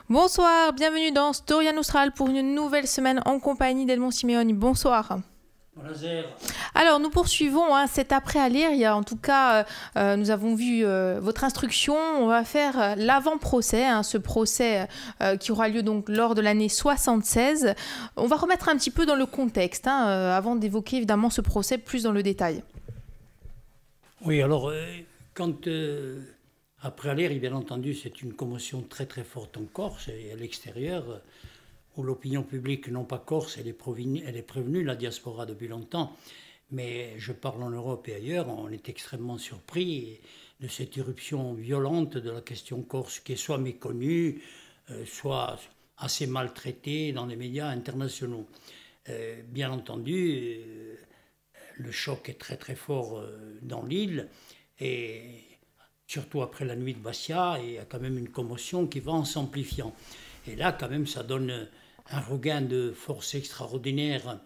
Bonsoir, bienvenue dans Storia Austral pour une nouvelle semaine en compagnie d'Edmond Simeoni. Bonsoir. Bonjour. Alors nous poursuivons cet après à lire. Il y a en tout cas, nous avons vu votre instruction. On va faire l'avant-procès, ce procès qui aura lieu donc lors de l'année 76. On va remettre un petit peu dans le contexte avant d'évoquer évidemment ce procès plus dans le détail. Oui, alors quand après à lire, bien entendu, c'est une commotion très très forte en Corse et à l'extérieur, où l'opinion publique, non pas corse, elle est prévenue, la diaspora depuis longtemps, mais je parle en Europe et ailleurs, on est extrêmement surpris de cette irruption violente de la question corse, qui est soit méconnue, soit assez maltraitée dans les médias internationaux. Bien entendu, le choc est très très fort dans l'île, et surtout après la nuit de Bastia, il y a quand même une commotion qui va en s'amplifiant. Et là, quand même, ça donne un regain de force extraordinaire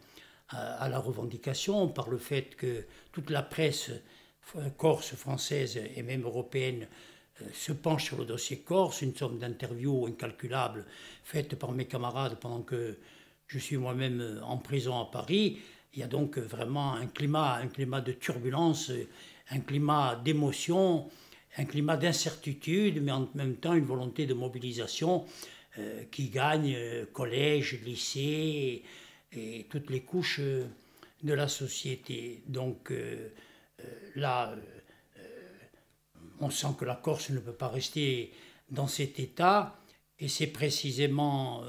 à la revendication par le fait que toute la presse corse, française et même européenne se penche sur le dossier corse, une somme d'interviews incalculables faites par mes camarades pendant que je suis moi-même en prison à Paris. Il y a donc vraiment un climat de turbulence, un climat d'émotion, un climat d'incertitude, mais en même temps une volonté de mobilisation qui gagne collège, lycée et toutes les couches de la société. Donc là, on sent que la Corse ne peut pas rester dans cet état, et c'est précisément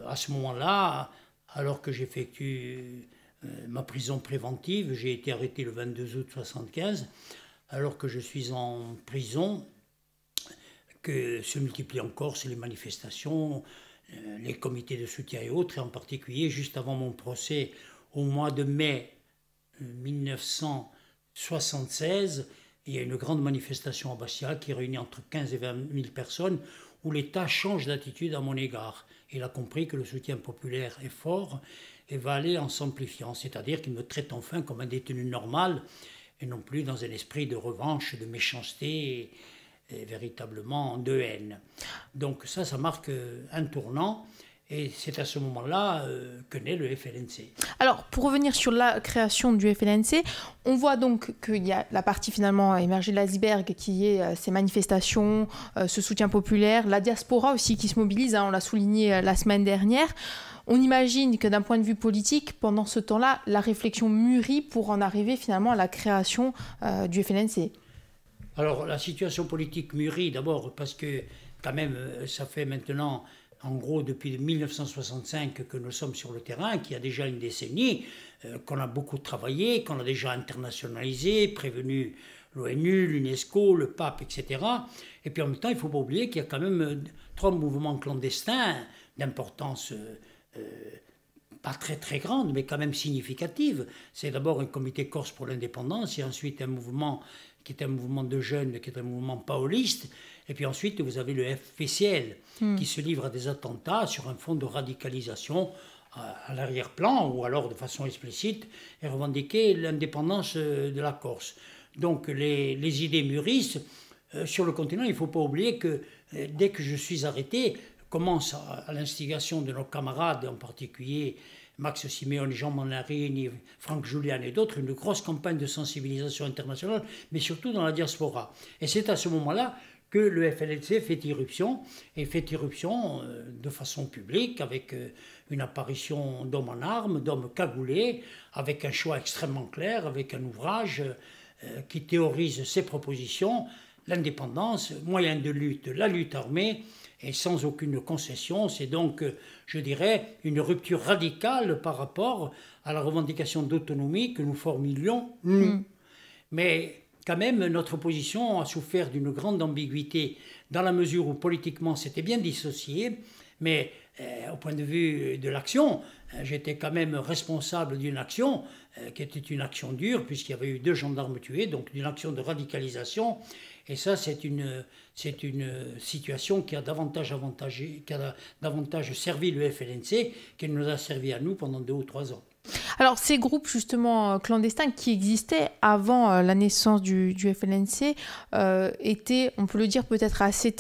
à ce moment-là, alors que j'effectue ma prison préventive, j'ai été arrêté le 22 août 1975, alors que je suis en prison, que se multiplient en Corse les manifestations, les comités de soutien et autres, et en particulier juste avant mon procès au mois de mai 1976, il y a une grande manifestation à Bastia qui réunit entre 15 et 20 000 personnes, où l'État change d'attitude à mon égard. Il a compris que le soutien populaire est fort et va aller en s'amplifiant, c'est-à-dire qu'il me traite enfin comme un détenu normal, et non plus dans un esprit de revanche, de méchanceté et véritablement de haine. Donc ça marque un tournant, et c'est à ce moment-là que naît le FLNC. Alors, pour revenir sur la création du FLNC, on voit donc qu'il y a la partie finalement émergée de l'iceberg qui est ces manifestations, ce soutien populaire, la diaspora aussi qui se mobilise, on l'a souligné la semaine dernière. On imagine que d'un point de vue politique, pendant ce temps-là, la réflexion mûrit pour en arriver finalement à la création du FLNC. Alors la situation politique mûrit d'abord parce que quand même ça fait maintenant en gros depuis 1965 que nous sommes sur le terrain, qu'il y a déjà une décennie, qu'on a beaucoup travaillé, qu'on a déjà internationalisé, prévenu l'ONU, l'UNESCO, le pape, etc. Et puis en même temps, il ne faut pas oublier qu'il y a quand même 3 mouvements clandestins d'importance pas très très grande, mais quand même significative. C'est d'abord un comité corse pour l'indépendance, et ensuite un mouvement qui est un mouvement de jeunes, qui est un mouvement pauliste, et puis ensuite vous avez le FPCL, qui se livre à des attentats sur un fond de radicalisation à l'arrière-plan, ou alors de façon explicite, et revendiquer l'indépendance de la Corse. Donc les idées mûrissent. Sur le continent, il ne faut pas oublier que dès que je suis arrêté, commence à l'instigation de nos camarades, en particulier Max Simeoni, Jean Mannarini, Franck Julian et d'autres, une grosse campagne de sensibilisation internationale, mais surtout dans la diaspora. Et c'est à ce moment-là que le FLNC fait irruption, et fait irruption de façon publique, avec une apparition d'hommes en armes, d'hommes cagoulés, avec un choix extrêmement clair, avec un ouvrage qui théorise ses propositions, l'indépendance, moyen de lutte, la lutte armée, et sans aucune concession. C'est donc, je dirais, une rupture radicale par rapport à la revendication d'autonomie que nous formulions, nous. Mais quand même, notre position a souffert d'une grande ambiguïté, dans la mesure où politiquement c'était bien dissocié, mais au point de vue de l'action, j'étais quand même responsable d'une action qui était une action dure, puisqu'il y avait eu 2 gendarmes tués, donc d'une action de radicalisation. Et ça, c'est une situation qui a davantage servi le FLNC qu'elle nous a servi à nous pendant 2 ou 3 ans. Alors, ces groupes, justement, clandestins qui existaient avant la naissance du FLNC étaient, on peut le dire, peut-être assez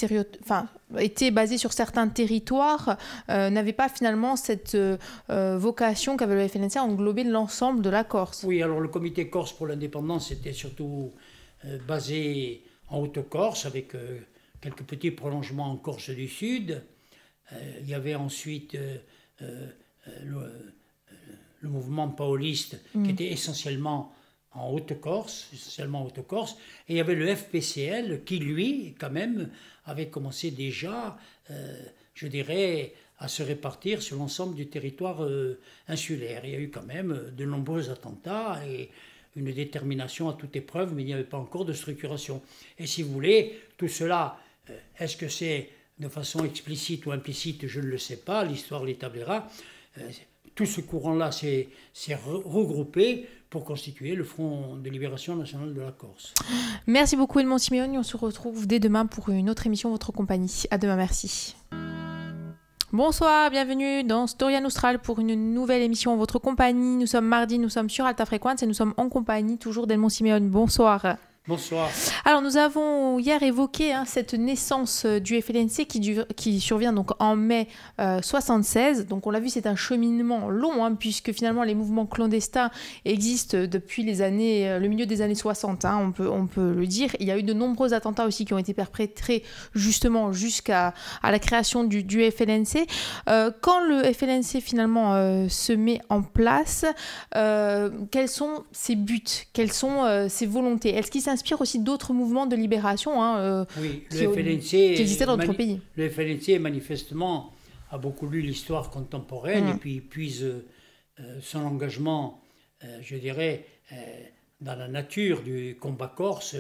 étaient basés sur certains territoires, n'avaient pas finalement cette vocation qu'avait le FLNC à englober l'ensemble de la Corse. Oui, alors le comité corse pour l'indépendance était surtout basé en Haute-Corse, avec quelques petits prolongements en Corse du Sud. Il y avait ensuite le mouvement pauliste qui était essentiellement en Haute-Corse, et il y avait le FPCL qui, lui, quand même, avait commencé déjà, je dirais, à se répartir sur l'ensemble du territoire insulaire. Il y a eu quand même de nombreux attentats et une détermination à toute épreuve, mais il n'y avait pas encore de structuration. Et si vous voulez, tout cela, est-ce que c'est de façon explicite ou implicite, je ne le sais pas, l'histoire l'établira. Tout ce courant-là s'est regroupé pour constituer le Front de Libération Nationale de la Corse. Merci beaucoup Edmond Simeoni, on se retrouve dès demain pour une autre émission Votre Compagnie. À demain, merci. Bonsoir, bienvenue dans Storia Nostral pour une nouvelle émission en votre compagnie. Nous sommes mardi, nous sommes sur Alta Frequenza et nous sommes en compagnie toujours d'Edmond Simeoni. Bonsoir. Bonsoir. Alors nous avons hier évoqué cette naissance du FLNC qui survient donc en mai 76. Donc on l'a vu, c'est un cheminement long puisque finalement les mouvements clandestins existent depuis le milieu des années 60. On peut le dire. Il y a eu de nombreux attentats aussi qui ont été perpétrés justement jusqu'à la création du FLNC. Quand le FLNC finalement se met en place, quels sont ses buts? Quelles sont ses volontés? Est-ce qu'il s'inspire aussi d'autres mouvements de libération oui, qui existaient dans d'autres pays? Le FLNC, manifestement, a beaucoup lu l'histoire contemporaine et puis puise son engagement, je dirais, dans la nature du combat corse,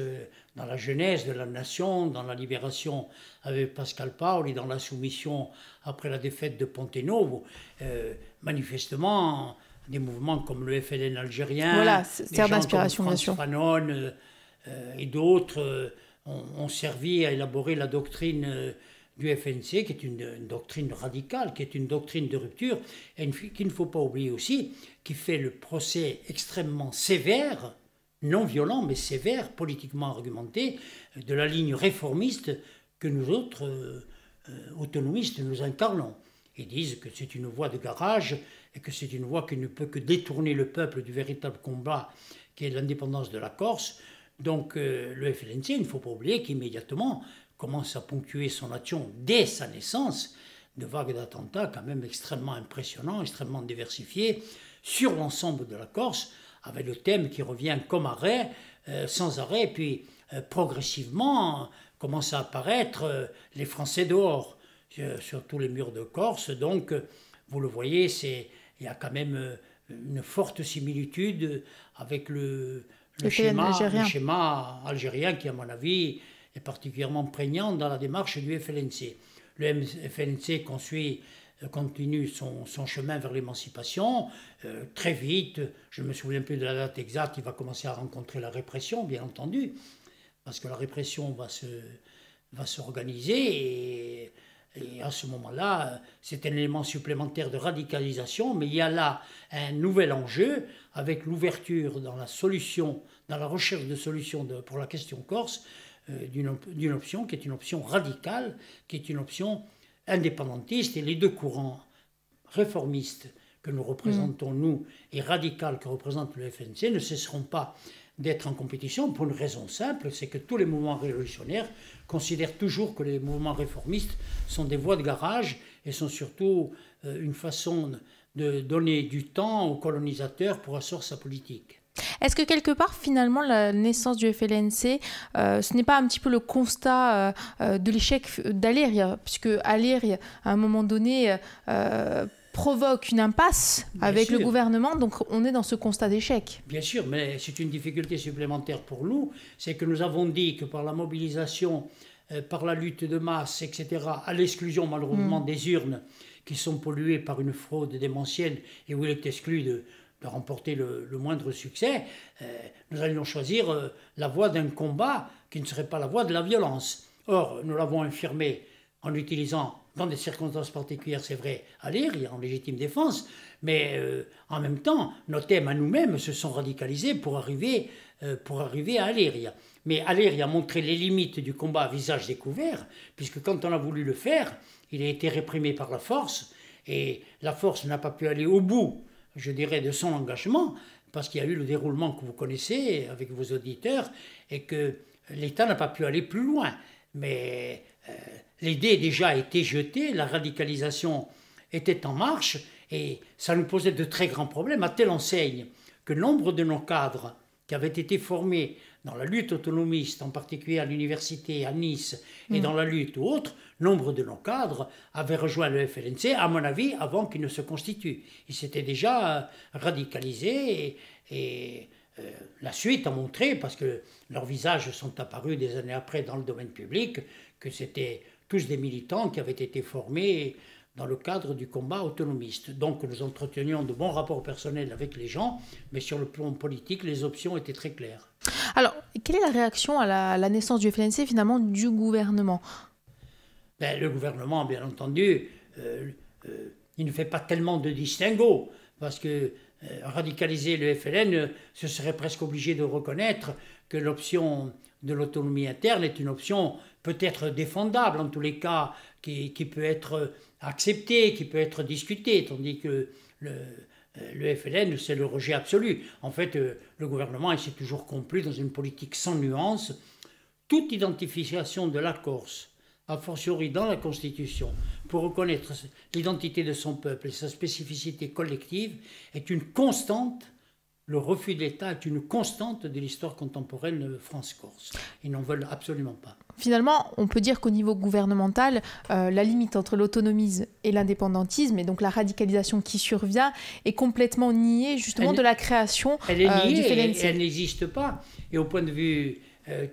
dans la genèse de la nation, dans la libération avec Pascal Paoli, dans la soumission après la défaite de Ponte-Novo. Manifestement, des mouvements comme le FLN algérien, voilà, c'est d'inspiration, bien sûr. Fanon, et d'autres ont servi à élaborer la doctrine du FNC, qui est une doctrine radicale, qui est une doctrine de rupture, et qu'il ne faut pas oublier aussi, qui fait le procès extrêmement sévère, non violent, mais sévère, politiquement argumenté, de la ligne réformiste que nous autres, autonomistes, nous incarnons. Ils disent que c'est une voie de garage, et que c'est une voie qui ne peut que détourner le peuple du véritable combat, qui est l'indépendance de la Corse. Donc le FLNC, il ne faut pas oublier qu'immédiatement commence à ponctuer son action dès sa naissance de vagues d'attentats quand même extrêmement impressionnants, extrêmement diversifiés sur l'ensemble de la Corse, avec le thème qui revient comme arrêt, sans arrêt, et puis progressivement commencent à apparaître les Français dehors sur tous les murs de Corse. Donc vous le voyez, il y a quand même une forte similitude avec le schéma algérien qui, à mon avis, est particulièrement prégnant dans la démarche du FLNC. Le FLNC continue son chemin vers l'émancipation. Très vite, je ne me souviens plus de la date exacte, il va commencer à rencontrer la répression, bien entendu, parce que la répression va s'organiser et à ce moment-là, c'est un élément supplémentaire de radicalisation, mais il y a là un nouvel enjeu avec l'ouverture dans la recherche de solutions pour la question corse, d'une option qui est une option radicale, qui est une option indépendantiste, et les deux courants réformistes que nous représentons, nous, et radical que représente le FNC, ne cesseront pas d'être en compétition pour une raison simple, c'est que tous les mouvements révolutionnaires considèrent toujours que les mouvements réformistes sont des voies de garage et sont surtout une façon de donner du temps aux colonisateurs pour asseoir sa politique. Est-ce que quelque part, finalement, la naissance du FLNC, ce n'est pas un petit peu le constat de l'échec d'Aléria, puisque Aléria, à un moment donné, provoque une impasse avec le gouvernement, donc on est dans ce constat d'échec. Bien sûr, mais c'est une difficulté supplémentaire pour nous, c'est que nous avons dit que par la mobilisation, par la lutte de masse, etc., à l'exclusion malheureusement des urnes qui sont polluées par une fraude démentielle et où il est exclu de remporter le moindre succès, nous allions choisir la voie d'un combat qui ne serait pas la voie de la violence. Or, nous l'avons affirmé en utilisant, dans des circonstances particulières, c'est vrai, Aléria en légitime défense, mais en même temps, nos thèmes à nous-mêmes se sont radicalisés pour arriver à Aléria. Mais Aléria a montré les limites du combat à visage découvert, puisque quand on a voulu le faire, il a été réprimé par la force, et la force n'a pas pu aller au bout, je dirais, de son engagement, parce qu'il y a eu le déroulement que vous connaissez avec vos auditeurs, et que l'État n'a pas pu aller plus loin. Mais l'idée déjà a été jetée, la radicalisation était en marche, et ça nous posait de très grands problèmes, à telle enseigne que nombre de nos cadres qui avaient été formés dans la lutte autonomiste, en particulier à l'université, à Nice, et dans la lutte ou autre, nombre de nos cadres avaient rejoint le FLNC, à mon avis, avant qu'il ne se constitue. Ils s'étaient déjà radicalisés et la suite a montré, parce que leurs visages sont apparus des années après dans le domaine public, que c'était tous des militants qui avaient été formés dans le cadre du combat autonomiste. Donc nous entretenions de bons rapports personnels avec les gens, mais sur le plan politique, les options étaient très claires. Alors, quelle est la réaction à la naissance du FLNC, finalement, du gouvernement? Le gouvernement, bien entendu, il ne fait pas tellement de distinguo, parce que radicaliser le FLN, ce serait presque obligé de reconnaître que l'option de l'autonomie interne est une option peut-être défendable, en tous les cas, qui peut être acceptée, qui peut être discutée, tandis que le FLN, c'est le rejet absolu. En fait, le gouvernement, il s'est toujours complu dans une politique sans nuance. Toute identification de la Corse, a fortiori dans la Constitution, pour reconnaître l'identité de son peuple et sa spécificité collective, est une constante. Le refus de l'État est une constante de l'histoire contemporaine de France-Corse. Ils n'en veulent absolument pas. Finalement, on peut dire qu'au niveau gouvernemental, la limite entre l'autonomisme et l'indépendantisme, et donc la radicalisation qui survient, est complètement niée justement de la création elle est niée du FLNC. Elle n'existe pas. Et au point de vue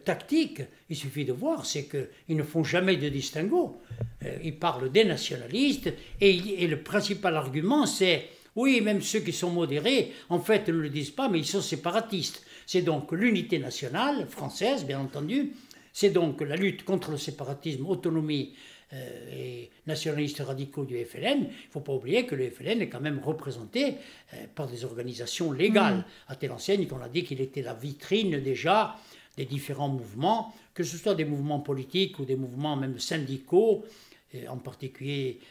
tactique, il suffit de voir, c'est qu'ils ne font jamais de distinguo. Ils parlent des nationalistes, et le principal argument, c'est oui, même ceux qui sont modérés, en fait, ne le disent pas, mais ils sont séparatistes. C'est donc l'unité nationale française, bien entendu. C'est donc la lutte contre le séparatisme, autonomie et nationalistes radicaux du FLN. Il ne faut pas oublier que le FLN est quand même représenté par des organisations légales. À telle enseigne qu'on a dit qu'il était la vitrine déjà des différents mouvements, que ce soit des mouvements politiques ou des mouvements même syndicaux, en particulier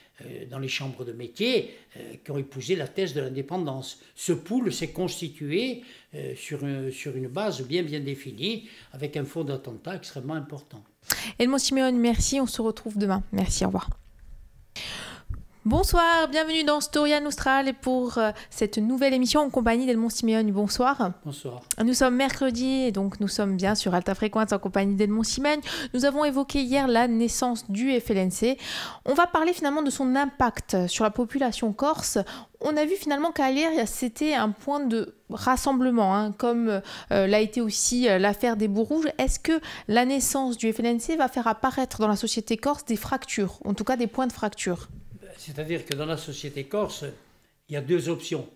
dans les chambres de métier, qui ont épousé la thèse de l'indépendance. Ce pool s'est constitué sur une base bien définie, avec un fond d'attentat extrêmement important. Edmond Siméon, merci, on se retrouve demain. Merci, au revoir. Bonsoir, bienvenue dans Storia Nostral et pour cette nouvelle émission en compagnie d'Edmond Siméon. Bonsoir. Bonsoir. Nous sommes mercredi et donc nous sommes bien sur Alta Frequenza en compagnie d'Edmond Siméon. Nous avons évoqué hier la naissance du FLNC. On va parler finalement de son impact sur la population corse. On a vu finalement qu'à Aléria, c'était un point de rassemblement, comme l'a été aussi l'affaire des Bouts Rouges. Est-ce que la naissance du FLNC va faire apparaître dans la société corse des fractures, en tout cas des points de fracture? C'est-à-dire que dans la société corse, il y a deux options.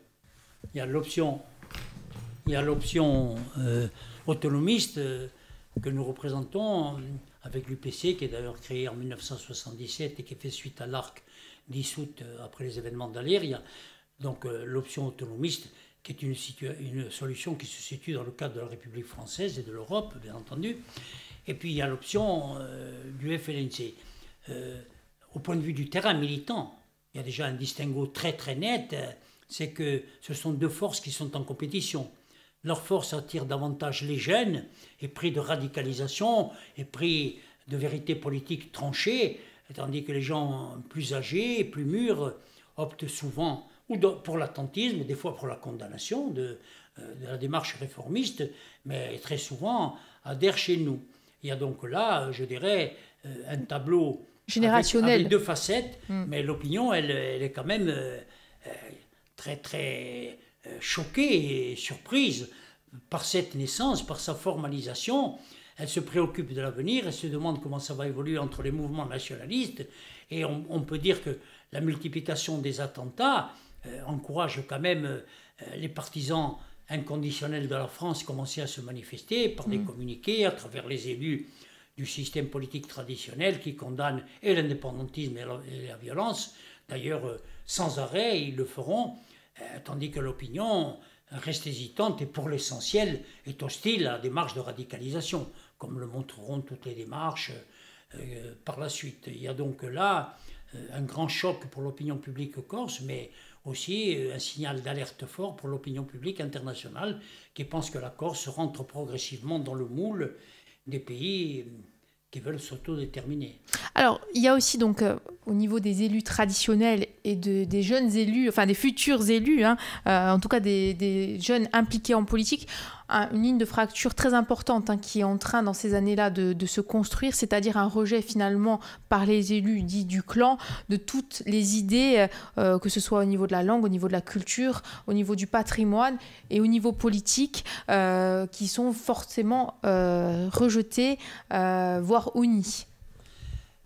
Il y a l'option autonomiste que nous représentons avec l'UPC, qui est d'ailleurs créé en 1977 et qui fait suite à l'ARC dissoute après les événements d'Aléria. Donc l'option autonomiste, qui est une solution qui se situe dans le cadre de la République française et de l'Europe, bien entendu. Et puis il y a l'option du FLNC. Au point de vue du terrain militant, il y a déjà un distinguo très net, c'est que ce sont deux forces qui sont en compétition. Leur force attire davantage les jeunes, épris de radicalisation, épris de vérité politique tranchée, tandis que les gens plus âgés, plus mûrs, optent souvent pour l'attentisme, des fois pour la condamnation de la démarche réformiste, mais très souvent adhèrent chez nous. Il y a donc là, je dirais, un tableau générationnel. Avec deux facettes, mais l'opinion, elle est quand même très choquée et surprise par cette naissance, par sa formalisation. Elle se préoccupe de l'avenir, elle se demande comment ça va évoluer entre les mouvements nationalistes, et on peut dire que la multiplication des attentats encourage quand même les partisans inconditionnels de la France commencer à se manifester par des communiqués à travers les élus du système politique traditionnel qui condamne et l'indépendantisme et la violence. D'ailleurs, sans arrêt, ils le feront, tandis que l'opinion reste hésitante et pour l'essentiel est hostile à la démarche de radicalisation, comme le montreront toutes les démarches par la suite. Il y a donc là un grand choc pour l'opinion publique corse, mais aussi un signal d'alerte fort pour l'opinion publique internationale qui pense que la Corse rentre progressivement dans le moule des pays qui veulent s'autodéterminer. Alors, il y a aussi donc au niveau des élus traditionnels et des jeunes élus, enfin des futurs élus, en tout cas des jeunes impliqués en politique, une ligne de fracture très importante qui est en train dans ces années-là de se construire, c'est-à-dire un rejet finalement par les élus dits du clan de toutes les idées, que ce soit au niveau de la langue, au niveau de la culture, au niveau du patrimoine et au niveau politique, qui sont forcément rejetées, voire honnies.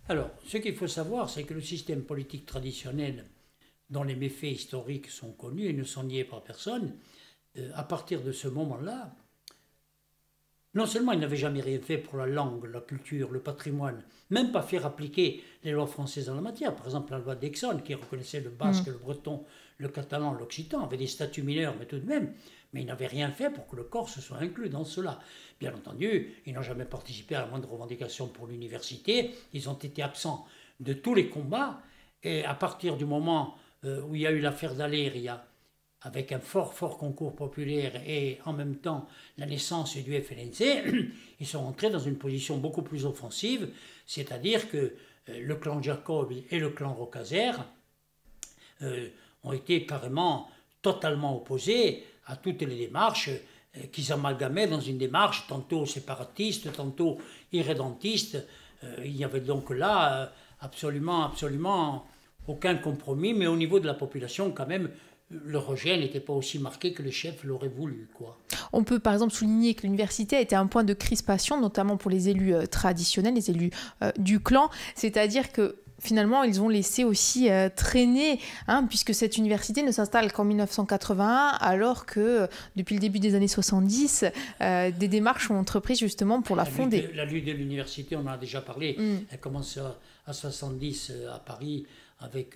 Alors, ce qu'il faut savoir, c'est que le système politique traditionnel, dont les méfaits historiques sont connus et ne sont niés par personne, à partir de ce moment-là, non seulement il n'avait jamais rien fait pour la langue, la culture, le patrimoine, même pas faire appliquer les lois françaises en la matière, par exemple la loi d'Aixonne qui reconnaissait le basque, le breton, le catalan, l'occitan, avait des statuts mineurs, mais tout de même, mais il n'avait rien fait pour que le Corse soit inclus dans cela. Bien entendu, ils n'ont jamais participé à la moindre revendication pour l'université, ils ont été absents de tous les combats, et à partir du moment où il y a eu l'affaire d'Aléria, avec un fort concours populaire et en même temps la naissance du FLNC, ils sont entrés dans une position beaucoup plus offensive, c'est-à-dire que le clan Jacob et le clan Roccaser ont été carrément totalement opposés à toutes les démarches qu'ils amalgamaient dans une démarche tantôt séparatiste, tantôt irrédentiste. Il y avait donc là absolument aucun compromis, mais au niveau de la population quand même, le rejet n'était pas aussi marqué que les chefs l'auraient voulu, quoi. On peut par exemple souligner que l'université a été un point de crispation, notamment pour les élus traditionnels, les élus du clan, c'est-à-dire que finalement, ils ont laissé aussi traîner, puisque cette université ne s'installe qu'en 1981, alors que depuis le début des années 70, des démarches sont entreprises justement pour la fonder. La lutte de l'université, on en a déjà parlé, elle commence à 70 à Paris avec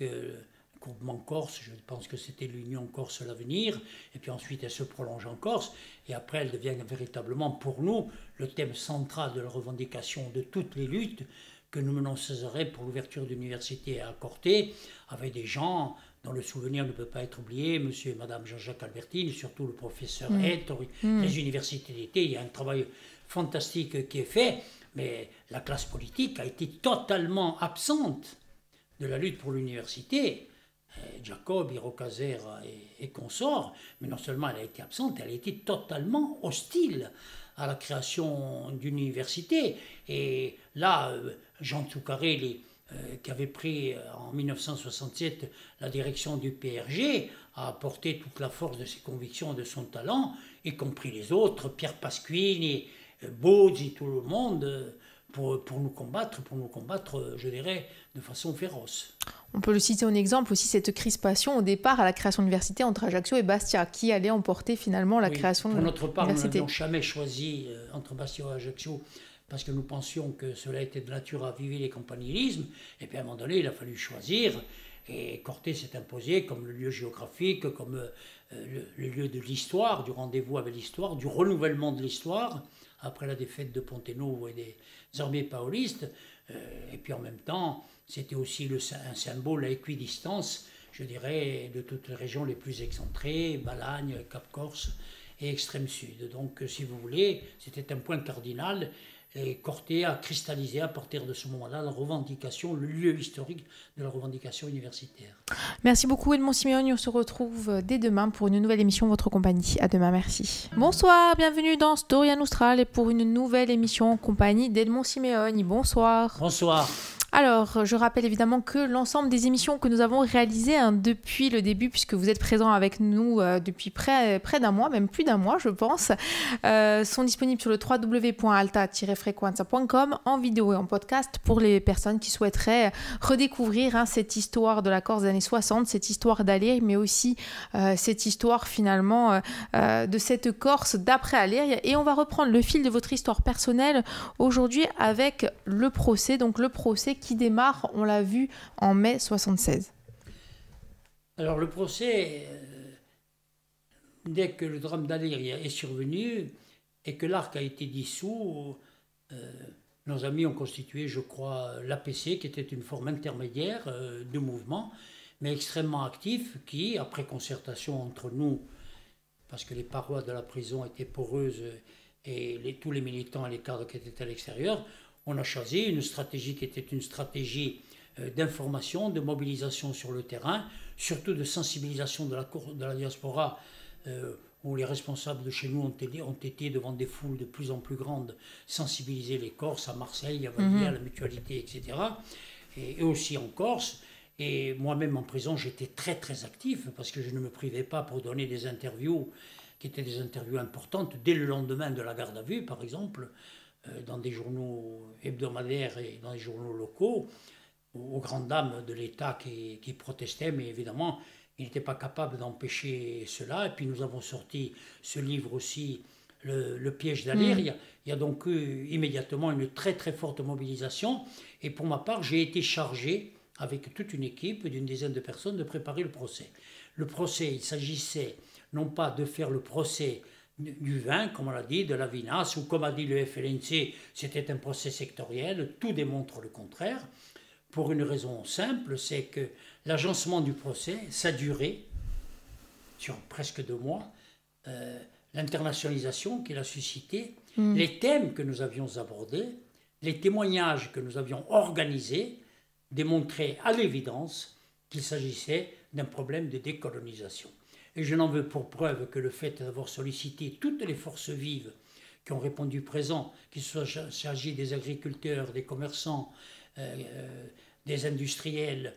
groupement corse, je pense que c'était l'Union Corse l'Avenir, et puis ensuite elle se prolonge en Corse, et après elle devient véritablement pour nous le thème central de la revendication de toutes les luttes que nous menons sans arrêt pour l'ouverture d'universités à Corté, avec des gens dont le souvenir ne peut pas être oublié, monsieur et madame Jean-Jacques Albertine, surtout le professeur Ettore, les universités d'été, il y a un travail fantastique qui est fait, mais la classe politique a été totalement absente de la lutte pour l'université. Jacob, Roccaser et consorts, mais non seulement elle a été absente, elle a été totalement hostile à la création d'une université. Et là, Jean Tsoukaré, qui avait pris en 1967 la direction du PRG, a apporté toute la force de ses convictions et de son talent, y compris les autres, Pierre Pasquini, Bozzi, tout le monde, pour nous combattre, je dirais, de façon féroce. On peut le citer en exemple aussi, cette crispation au départ à la création de l'université entre Ajaccio et Bastia, qui allait emporter finalement la création de l'université. Pour notre part, nous n'avions jamais choisi entre Bastia et Ajaccio, parce que nous pensions que cela était de nature à aviver les campanilismes, et puis à un moment donné, il a fallu choisir, et Corté s'est imposé comme le lieu géographique, comme le lieu de l'histoire, du rendez-vous avec l'histoire, du renouvellement de l'histoire, après la défaite de Pontenou et des armées paolistes, et puis en même temps, c'était aussi un symbole à équidistance, je dirais, de toutes les régions les plus excentrées, Balagne, Cap-Corse et Extrême Sud. Donc, si vous voulez, c'était un point cardinal, et Corté a cristallisé à partir de ce moment-là la revendication, le lieu historique de la revendication universitaire. Merci beaucoup Edmond Simeoni, on se retrouve dès demain pour une nouvelle émission Votre Compagnie. À demain, merci. Bonsoir, bienvenue dans Storia Nostra et pour une nouvelle émission en compagnie d'Edmond Simeoni. Bonsoir. Bonsoir. Alors, je rappelle évidemment que l'ensemble des émissions que nous avons réalisées depuis le début, puisque vous êtes présents avec nous depuis près d'un mois, même plus d'un mois, je pense, sont disponibles sur le www.alta-frequenza.com en vidéo et en podcast pour les personnes qui souhaiteraient redécouvrir cette histoire de la Corse des années 60, cette histoire d'Alir, mais aussi cette histoire finalement de cette Corse d'après Alir. Et on va reprendre le fil de votre histoire personnelle aujourd'hui avec le procès, donc le procès qui démarre, on l'a vu, en mai 76. Alors le procès, dès que le drame d'Alir est survenu et que l'ARC a été dissous, nos amis ont constitué, je crois, l'APC, qui était une forme intermédiaire de mouvement, mais extrêmement actif, qui, après concertation entre nous, parce que les parois de la prison étaient poreuses et tous les militants et les cadres qui étaient à l'extérieur, on a choisi une stratégie qui était une stratégie d'information, de mobilisation sur le terrain, surtout de sensibilisation de la diaspora, où les responsables de chez nous ont été devant des foules de plus en plus grandes, sensibiliser les Corses à Marseille, à Vallier, à la Mutualité, etc. Et aussi en Corse. Et moi-même en prison, j'étais très très actif parce que je ne me privais pas pour donner des interviews qui étaient des interviews importantes dès le lendemain de la garde à vue, par exemple, dans des journaux hebdomadaires et dans des journaux locaux, aux grandes dames de l'État qui protestaient, mais évidemment, ils n'étaient pas capables d'empêcher cela. Et puis nous avons sorti ce livre aussi, Le piège d'Alir. Il y a donc eu immédiatement une très très forte mobilisation. Et pour ma part, j'ai été chargé, avec toute une équipe d'une dizaine de personnes, de préparer le procès. Le procès, il s'agissait non pas de faire le procès du vin, comme on l'a dit, de la vinasse, ou comme a dit le FLNC, c'était un procès sectoriel. Tout démontre le contraire, pour une raison simple, c'est que l'agencement du procès, sa durée, sur presque 2 mois, l'internationalisation qu'il a suscité, les thèmes que nous avions abordés, les témoignages que nous avions organisés, démontraient à l'évidence qu'il s'agissait d'un problème de décolonisation. Et je n'en veux pour preuve que le fait d'avoir sollicité toutes les forces vives qui ont répondu présent, qu'il s'agit des agriculteurs, des commerçants, des industriels.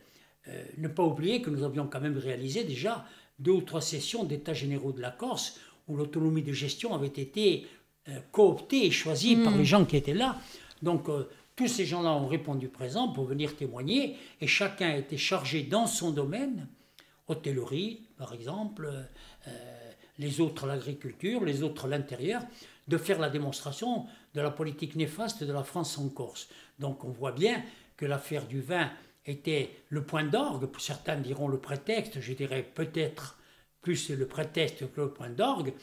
Ne pas oublier que nous avions quand même réalisé déjà 2 ou 3 sessions d'états généraux de la Corse où l'autonomie de gestion avait été cooptée et choisie par les gens qui étaient là. Donc tous ces gens-là ont répondu présent pour venir témoigner et chacun a été chargé dans son domaine, hôtellerie par exemple, les autres l'agriculture, les autres l'intérieur, de faire la démonstration de la politique néfaste de la France en Corse. Donc on voit bien que l'affaire du vin était le point d'orgue, certains diront le prétexte, je dirais peut-être plus le prétexte que le point d'orgue,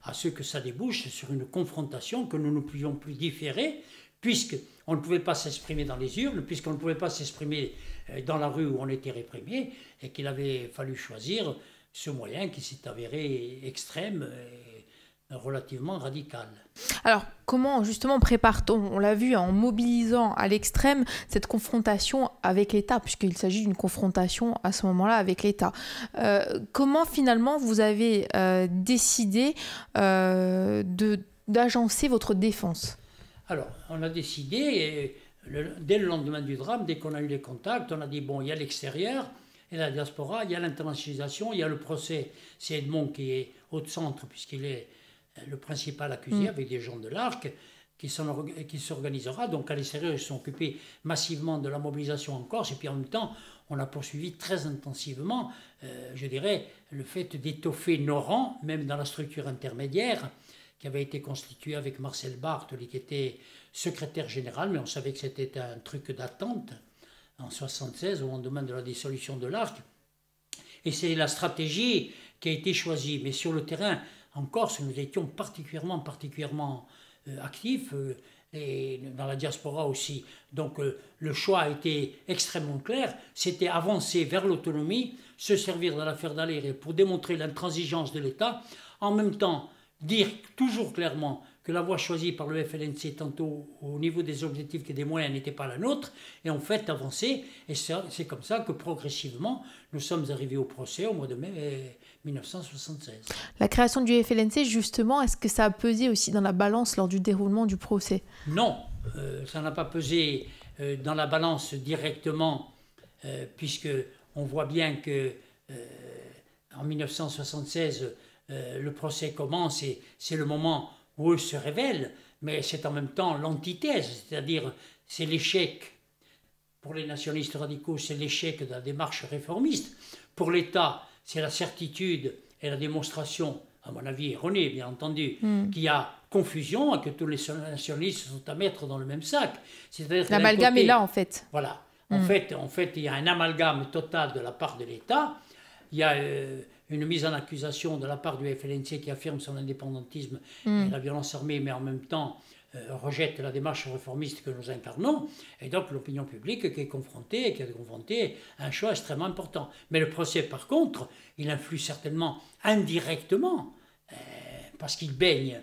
à ce que ça débouche sur une confrontation que nous ne pouvions plus différer, puisqu'on ne pouvait pas s'exprimer dans les urnes, puisqu'on ne pouvait pas s'exprimer dans la rue où on était réprimé, et qu'il avait fallu choisir ce moyen qui s'est avéré extrême et relativement radical. Alors, comment justement prépare-t-on, on l'a vu, en mobilisant à l'extrême cette confrontation avec l'État, puisqu'il s'agit d'une confrontation à ce moment-là avec l'État. Comment finalement vous avez décidé d'agencer votre défense ? Alors, on a décidé, dès le lendemain du drame, dès qu'on a eu les contacts, on a dit, bon, il y a l'extérieur, et la diaspora, il y a l'internationalisation, il y a le procès. C'est Edmond qui est au centre, puisqu'il est le principal accusé, avec des gens de l'ARC, qui s'organisera. Donc à l'extérieur, ils sont occupés massivement de la mobilisation en Corse, et puis en même temps, on a poursuivi très intensivement, je dirais, le fait d'étoffer nos rangs, même dans la structure intermédiaire, qui avait été constituée avec Marcel Bartoli, qui était secrétaire général, mais on savait que c'était un truc d'attente, en 1976, au lendemain de la dissolution de l'ARC. Et c'est la stratégie qui a été choisie. Mais sur le terrain, en Corse, nous étions particulièrement actifs, et dans la diaspora aussi. Donc le choix a été extrêmement clair, c'était avancer vers l'autonomie, se servir de l'affaire d'Alir pour démontrer l'intransigeance de l'État, en même temps dire toujours clairement que la voie choisie par le FLNC, tantôt au niveau des objectifs que des moyens, n'était pas la nôtre, et en fait avancer. Et c'est comme ça que progressivement, nous sommes arrivés au procès au mois de mai 1976. La création du FLNC, justement, est-ce que ça a pesé aussi dans la balance lors du déroulement du procès ? Non, ça n'a pas pesé dans la balance directement, puisque on voit bien que en 1976, le procès commence et c'est le moment où eux se révèlent, mais c'est en même temps l'antithèse, c'est-à-dire c'est l'échec. Pour les nationalistes radicaux, c'est l'échec de la démarche réformiste. Pour l'État, c'est la certitude et la démonstration, à mon avis erronée bien entendu, qu'il y a confusion et que tous les nationalistes sont à mettre dans le même sac. L'amalgame est là en fait. Voilà. En fait, il y a un amalgame total de la part de l'État. Il y a une mise en accusation de la part du FLNC qui affirme son indépendantisme et la violence armée, mais en même temps rejette la démarche réformiste que nous incarnons. Et donc l'opinion publique qui est confrontée à un choix extrêmement important. Mais le procès, par contre, il influe certainement indirectement, parce qu'il baigne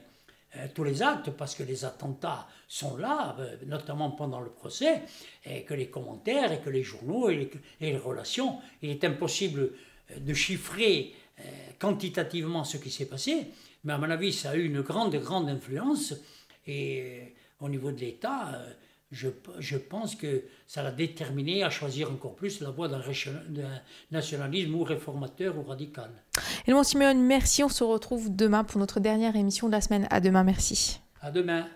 tous les actes, parce que les attentats sont là, notamment pendant le procès, et que les commentaires, et que les journaux, et les relations, il est impossible de chiffrer quantitativement ce qui s'est passé, mais à mon avis, ça a eu une grande influence, et au niveau de l'État, je pense que ça l'a déterminé à choisir encore plus la voie d'un nationalisme ou réformateur ou radical. Edmond Siméon, merci. On se retrouve demain pour notre dernière émission de la semaine. À demain, merci. À demain.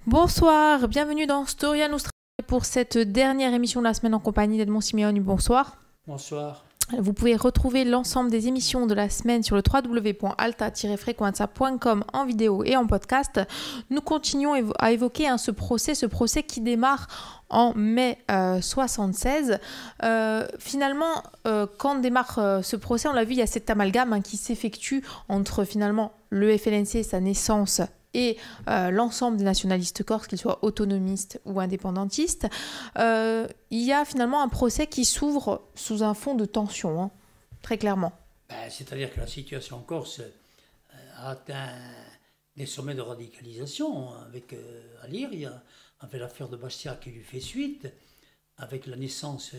Bonsoir, bienvenue dans Storia Nostra pour cette dernière émission de la semaine en compagnie d'Edmond Siméon. Bonsoir. Bonsoir. Vous pouvez retrouver l'ensemble des émissions de la semaine sur le www.alta-frequenza.com en vidéo et en podcast. Nous continuons à évoquer ce procès qui démarre en mai 76. Finalement, quand démarre ce procès, on l'a vu, il y a cet amalgame qui s'effectue entre finalement le FLNC, sa naissance, et l'ensemble des nationalistes corses, qu'ils soient autonomistes ou indépendantistes, il y a finalement un procès qui s'ouvre sous un fond de tension, très clairement. C'est-à-dire que la situation en Corse a atteint des sommets de radicalisation, avec Aliria, avec l'affaire de Bastia qui lui fait suite, avec la naissance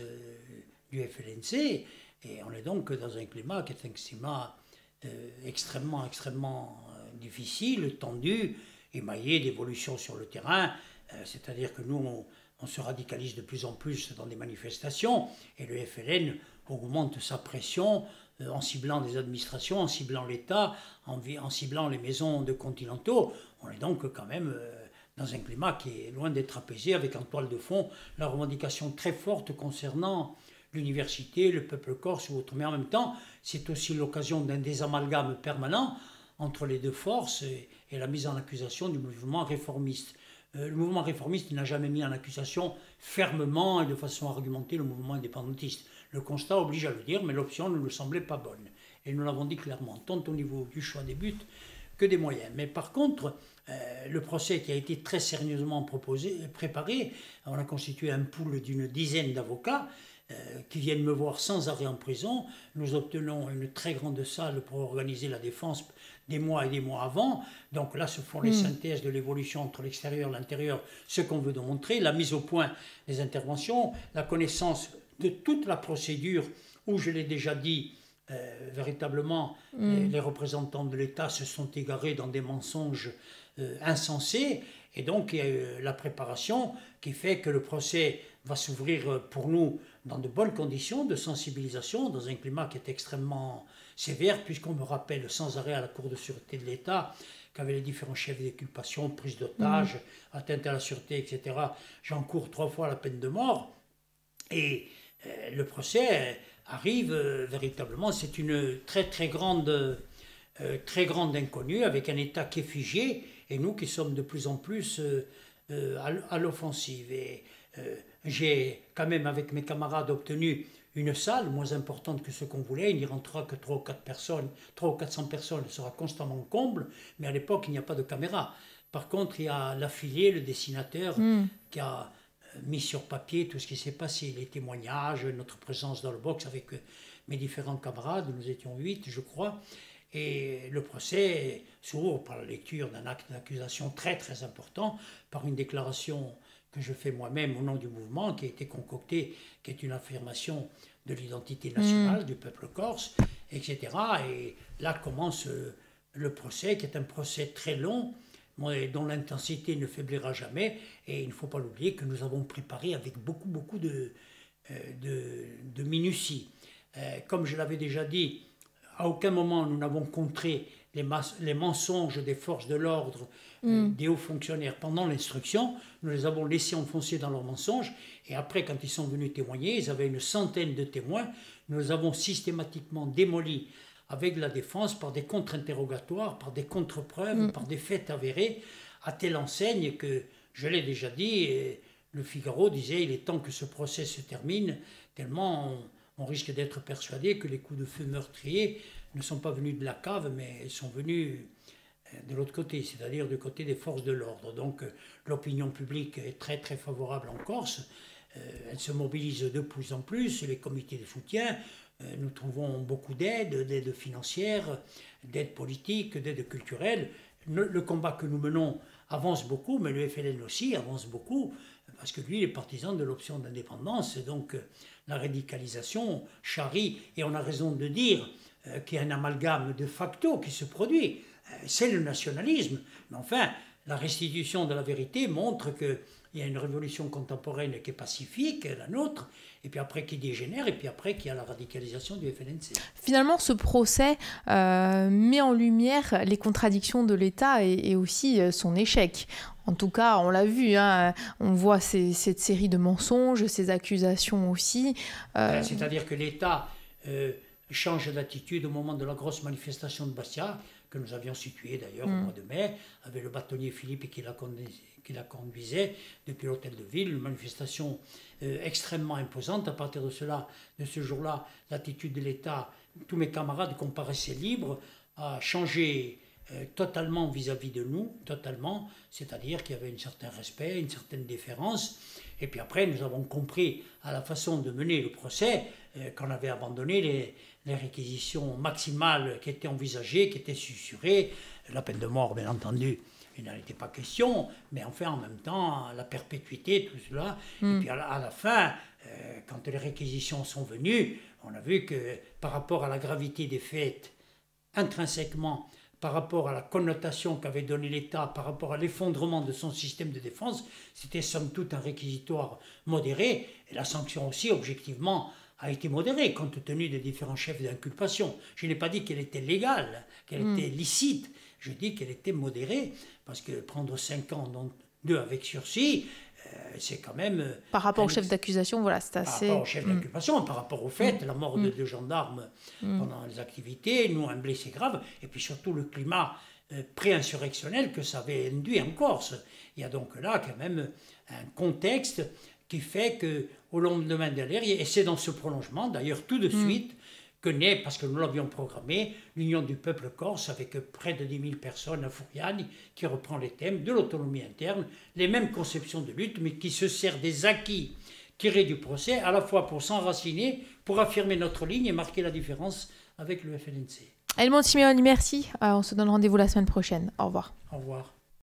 du FLNC, et on est donc dans un climat qui est un climat extrêmement difficile, tendu, émaillé d'évolutions sur le terrain, c'est-à-dire que nous, on se radicalise de plus en plus dans des manifestations, et le FLN augmente sa pression en ciblant des administrations, en ciblant l'État, en ciblant les maisons de continentaux. On est donc quand même dans un climat qui est loin d'être apaisé, avec en toile de fond la revendication très forte concernant l'université, le peuple corse ou autre. Mais en même temps, c'est aussi l'occasion d'un désamalgame permanent entre les deux forces et la mise en accusation du mouvement réformiste. Le mouvement réformiste n'a jamais mis en accusation fermement et de façon argumentée le mouvement indépendantiste. Le constat oblige à le dire, mais l'option ne nous semblait pas bonne. Et nous l'avons dit clairement, tant au niveau du choix des buts que des moyens. Mais par contre, le procès qui a été très sérieusement préparé, on a constitué un pool d'une dizaine d'avocats qui viennent me voir sans arrêt en prison. Nous obtenons une très grande salle pour organiser la défense des mois et des mois avant. Donc là, se font les synthèses de l'évolution entre l'extérieur et l'intérieur, ce qu'on veut démontrer, la mise au point des interventions, la connaissance de toute la procédure où, je l'ai déjà dit, véritablement, les représentants de l'État se sont égarés dans des mensonges insensés. Et donc, il y a eu la préparation qui fait que le procès va s'ouvrir pour nous dans de bonnes conditions de sensibilisation, dans un climat qui est extrêmement sévère, puisqu'on me rappelle sans arrêt à la Cour de sûreté de l'État qu'avec les différents chefs d'inculpation, prise d'otages, atteinte à la sûreté, etc., j'encours 3 fois la peine de mort. Et le procès arrive véritablement, c'est une très grande inconnue, avec un État qui est figé, et nous qui sommes de plus en plus à l'offensive. Et j'ai quand même, avec mes camarades, obtenu une salle moins importante que ce qu'on voulait. Il n'y rentrera que 300 ou 400 personnes, ce sera constamment comble, mais à l'époque, il n'y a pas de caméra. Par contre, il y a l'affilié, le dessinateur, qui a mis sur papier tout ce qui s'est passé, les témoignages, notre présence dans le box avec mes différents camarades, nous étions 8, je crois, et le procès s'ouvre par la lecture d'un acte d'accusation très important, par une déclaration que je fais moi-même au nom du mouvement, qui a été concoctée, qui est une affirmation de l'identité nationale du peuple corse, etc. Et là commence le procès, qui est un procès très long, dont l'intensité ne faiblira jamais. Et il ne faut pas l'oublier que nous avons préparé avec beaucoup de minutie. Comme je l'avais déjà dit, à aucun moment nous n'avons contré les mensonges des forces de l'ordre, des hauts fonctionnaires pendant l'instruction. Nous les avons laissés enfoncer dans leurs mensonges. Et après, quand ils sont venus témoigner, ils avaient une centaine de témoins. Nous les avons systématiquement démolis avec la défense par des contre-interrogatoires, par des contre-preuves, par des faits avérés, à telle enseigne que, je l'ai déjà dit, le Figaro disait « il est temps que ce procès se termine », tellement on risque d'être persuadé que les coups de feu meurtriers ne sont pas venus de la cave, mais sont venus de l'autre côté, c'est-à-dire du côté des forces de l'ordre. Donc l'opinion publique est très très favorable en Corse, elle se mobilise de plus en plus, les comités de soutien, nous trouvons beaucoup d'aide financière, d'aide politique, d'aide culturelle. Le combat que nous menons avance beaucoup, mais le FLN aussi avance beaucoup, parce que lui, il est partisan de l'option d'indépendance, donc la radicalisation charrie, et on a raison de dire qu'il y a un amalgame de facto qui se produit. C'est le nationalisme, mais enfin, la restitution de la vérité montre qu'il y a une révolution contemporaine qui est pacifique, la nôtre, et puis après qui dégénère, et puis après qu'il y a la radicalisation du FLNC. Finalement, ce procès met en lumière les contradictions de l'État et aussi son échec. En tout cas, on l'a vu, hein, on voit cette série de mensonges, ces accusations aussi. C'est-à-dire que l'État change d'attitude au moment de la grosse manifestation de Bastia, que nous avions située d'ailleurs au mois de mai, avec le bâtonnier Philippe qui la conduisait depuis l'hôtel de ville, une manifestation extrêmement imposante. À partir de ce jour-là, l'attitude de l'État, tous mes camarades comparaissaient libres, a changé totalement vis-à-vis de nous, totalement, c'est-à-dire qu'il y avait un certain respect, une certaine déférence. Et puis après, nous avons compris à la façon de mener le procès qu'on avait abandonné les réquisitions maximales qui étaient envisagées, qui étaient susurrées. La peine de mort, bien entendu, il n'en était pas question, mais enfin, en même temps, la perpétuité, tout cela. Et puis à la fin, quand les réquisitions sont venues, on a vu que par rapport à la gravité des faits, intrinsèquement, par rapport à la connotation qu'avait donné l'État, par rapport à l'effondrement de son système de défense, c'était somme toute un réquisitoire modéré, et la sanction aussi, objectivement, a été modérée, compte tenu des différents chefs d'inculpation. Je n'ai pas dit qu'elle était légale, qu'elle était licite, je dis qu'elle était modérée, parce que prendre 5 ans, dont 2 avec sursis, c'est quand même... Par rapport au chef d'accusation, voilà, c'est assez... Par rapport au chef d'inculpation, par rapport au fait, la mort de 2 gendarmes pendant les activités, nous, un blessé grave, et puis surtout le climat pré-insurrectionnel que ça avait induit en Corse. Il y a donc là quand même un contexte qui fait qu'au lendemain de l'air, et c'est dans ce prolongement, d'ailleurs tout de suite, que naît, parce que nous l'avions programmé, l'Union du peuple corse avec près de 10 000 personnes à Fouriani, qui reprend les thèmes de l'autonomie interne, les mêmes conceptions de lutte, mais qui se sert des acquis tirés du procès, à la fois pour s'enraciner, pour affirmer notre ligne et marquer la différence avec le FLNC. Helmut Simeoni, merci. On se donne rendez-vous la semaine prochaine. Au revoir. Au revoir.